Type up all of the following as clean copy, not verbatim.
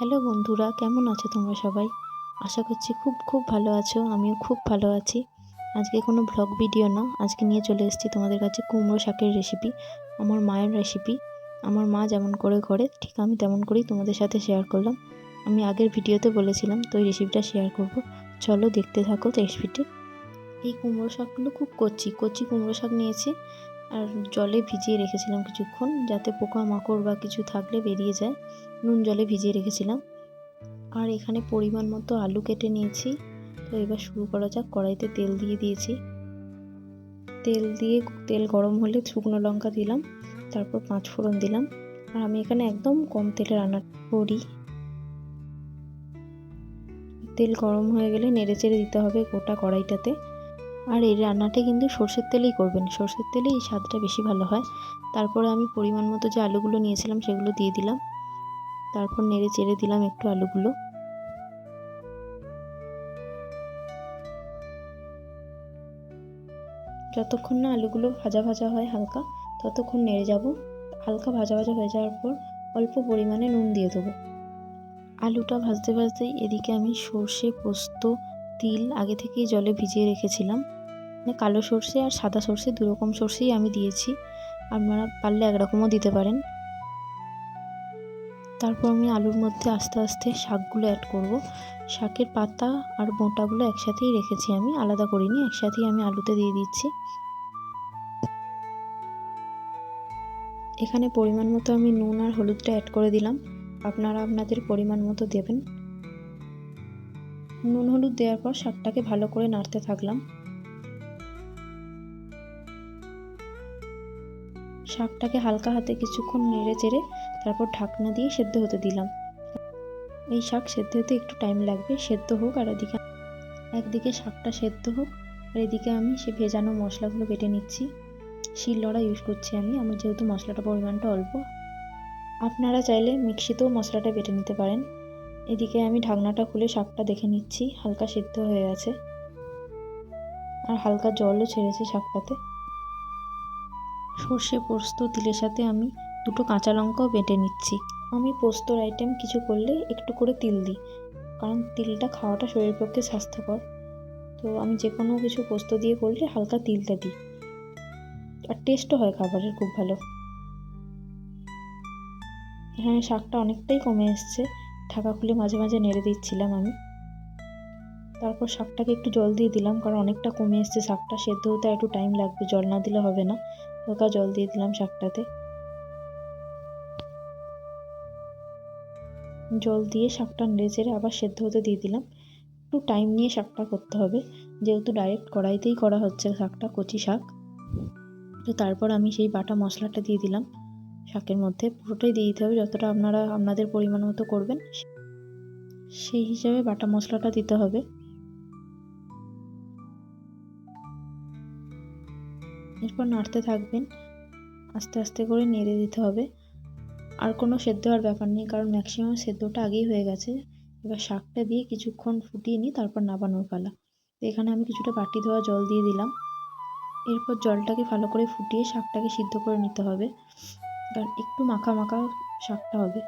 Hello বন্ধুরা, কেমন আছো তোমরা সবাই? আশা করছি খুব খুব ভালো আছো। আমিও খুব ভালো আছি। আজকে কোনো ব্লগ ভিডিও না, আজকে নিয়ে চলে এসেছি তোমাদের কাছে কুমড়ো শাকের রেসিপি। আমার মায়ের রেসিপি। আমার মা যেমন করে করে ঠিক আমি তেমন করেই তোমাদের সাথে শেয়ার করলাম। আমি আগের ভিডিওতে বলেছিলাম তো এই রেসিপিটা শেয়ার করব। চলো দেখতে থাকো রেসিপিটি। এই কুমড়ো শাকগুলো খুব কচি কচি কুমড়ো শাক নিয়েছি, আর জলে ভিজিয়ে রেখেছিলাম কিছুক্ষণ, যাতে পোকা মাকড় বা কিছু থাকলে বেরিয়ে যায়। নুন জলে ভিজিয়ে রেখেছিলাম। আর এখানে পরিমাণ মতো আলু কেটে নিয়েছি। তো এবার শুরু করা যাক। কড়াইতে তেল দিয়ে দিয়েছি। তেল গরম হলে শুকনো লঙ্কা দিলাম, তারপর 5 ফোড়ন দিলাম। আর আমি এখানে একদম কম তেলে রান্না করি। তেল গরম হয়ে গেলে নেড়ে চেড়ে দিতে হবে গোটা কড়াইটাতে। আর এই রান্নাটা কিন্তু সর্ষের তেলেই করবেন, সর্ষের তেলেই এই স্বাদটা বেশি ভালো হয়। তারপরে আমি পরিমাণ মতো যে আলুগুলো নিয়েছিলাম সেগুলো দিয়ে দিলাম। তারপর নেড়ে চেড়ে দিলাম একটু আলুগুলো। যতক্ষণ না আলুগুলো ভাজা ভাজা হয় হালকা, ততক্ষণ নেড়ে যাব। হালকা ভাজা ভাজা হয়ে যাওয়ার পর অল্প পরিমাণে নুন দিয়ে দেবো। আলুটা ভাজতে ভাজতেই এদিকে আমি সর্ষে, পোস্ত, তিল আগে থেকেই জলে ভিজিয়ে রেখেছিলাম। মানে কালো সর্ষে আর সাদা সর্ষে দুরকম সর্ষেই আমি দিয়েছি, আপনারা পারলে একরকমও দিতে পারেন। তারপর আমি আলুর মধ্যে আস্তে আস্তে শাকগুলো অ্যাড করব। শাকের পাতা আর বোঁটাগুলো একসাথেই রেখেছি, আমি আলাদা করিনি, একসাথেই আমি আলুতে দিয়ে দিচ্ছি। এখানে পরিমাণ মতো আমি নুন আর হলুদটা অ্যাড করে দিলাম, আপনারা আপনাদের পরিমাণ মতো দেবেন। নুন হলুদ দেওয়ার পর শাকটাকে ভালো করে নাড়তে থাকলাম। শাকটাকে হালকা হাতে কিছুক্ষণ নেড়ে চেড়ে তারপর ঢাকনা দিয়ে সেদ্ধ হতে দিলাম। এই শাক সেদ্ধ হতে একটু টাইম লাগবে, সেদ্ধ হোক। আর একদিকে শাকটা সেদ্ধ হোক, আর এদিকে আমি সে ভেজানো মশলাগুলো বেটে নিচ্ছি। শিলনোড়া ইউজ করছি আমি, আমার যেহেতু মশলাটা পরিমাণটা অল্প। আপনারা চাইলে মিক্সিতেও মশলাটা বেটে নিতে পারেন। এদিকে আমি ঢাকনাটা খুলে শাকটা দেখে নিচ্ছি, হালকা সিদ্ধ হয়ে গেছে আর হালকা জলও ছেড়েছে শাকটাতে। সর্ষে, পোস্ত, তিলের সাথে আমি 2টো কাঁচা লঙ্কাও বেটে নিচ্ছি। আমি পোস্তর আইটেম কিছু করলে একটু করে তিল দিই, কারণ তিলটা খাওয়াটা শরীরের পক্ষে স্বাস্থ্যকর। তো আমি যে কোনো কিছু পোস্ত দিয়ে করলে হালকা তিলটা দিই, আর টেস্টও হয় খাবারের খুব ভালো। এখানে শাকটা অনেকটাই কমে এসছে, ঢাকা খুলে মাঝে মাঝে নেড়ে দিচ্ছিলাম আমি। তারপর শাকটাকে একটু জল দিয়ে দিলাম, কারণ অনেকটা কমে এসছে শাকটা, সেদ্ধ হতে একটু টাইম লাগবে, জল না দিলে হবে না। হালকা জল দিয়ে দিলাম শাকটাতে। জল দিয়ে শাকটা নেড়ে চেড়ে আবার সেদ্ধ হতে দিয়ে দিলাম। একটু টাইম নিয়ে শাকটা করতে হবে, যেহেতু ডাইরেক্ট কড়াইতেই করা হচ্ছে শাকটা, কচি শাক। তো তারপর আমি সেই বাটা মশলাটা দিয়ে দিলাম শাকের মধ্যে। পুরোটাই দিয়ে দিতে হবে, যতটা আপনারা আপনাদের পরিমাণ মতো করবেন সেই হিসাবে বাটা মশলাটা দিতে হবে। এরপর নাড়তে থাকবেন, আস্তে আস্তে করে নেড়ে দিতে হবে। আর কোনো সেদ্ধ হওয়ার ব্যাপার নেই, কারণ ম্যাক্সিমাম সেদ্ধটা আগেই হয়ে গেছে। এবার শাকটা দিয়ে কিছুক্ষণ ফুটিয়ে নিই, তারপর নাবানোর পালা। তো এখানে আমি কিছুটা বাটি ধোয়া জল দিয়ে দিলাম। এরপর জলটাকে ভালো করে ফুটিয়ে শাকটাকে সিদ্ধ করে নিতে হবে, কারণ একটু মাখা মাখা শাকটা হবে।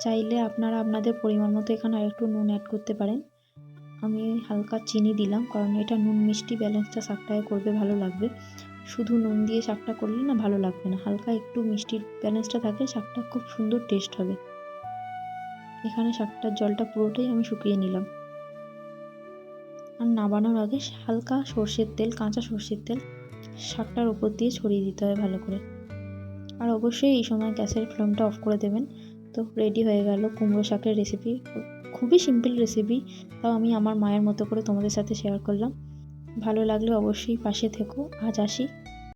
চাইলে আপনারা আপনাদের পরিমাণ মতো এখানে আরেকটু নুন অ্যাড করতে পারেন। আমি হালকা চিনি দিলাম, কারণ এটা নুন মিষ্টি ব্যালেন্সটা শাকটায় করবে, ভালো লাগবে। শুধু নুন দিয়ে শাকটা করলে না ভালো লাগবে না, হালকা একটু মিষ্টির ব্যালেন্সটা থাকলে শাকটা খুব সুন্দর টেস্ট হবে। এখানে শাকটার জলটা পুরোটাই আমি শুকিয়ে নিলাম। আর নাবানোর আগে হালকা সর্ষের তেল, কাঁচা সর্ষের তেল শাকটার উপর দিয়ে ছড়িয়ে দিতে হয় ভালো করে। আর অবশ্যই এই সময় গ্যাসের ফ্লেমটা অফ করে দেবেন। তো রেডি হয়ে গেল কুমড়ো শাকের রেসিপি। খুবই সিম্পল রেসিপি, তাও আমি আমার মায়ের মতো করে তোমাদের সাথে শেয়ার করলাম। ভালো লাগলে অবশ্যই পাশে থেকো। আজ আসি।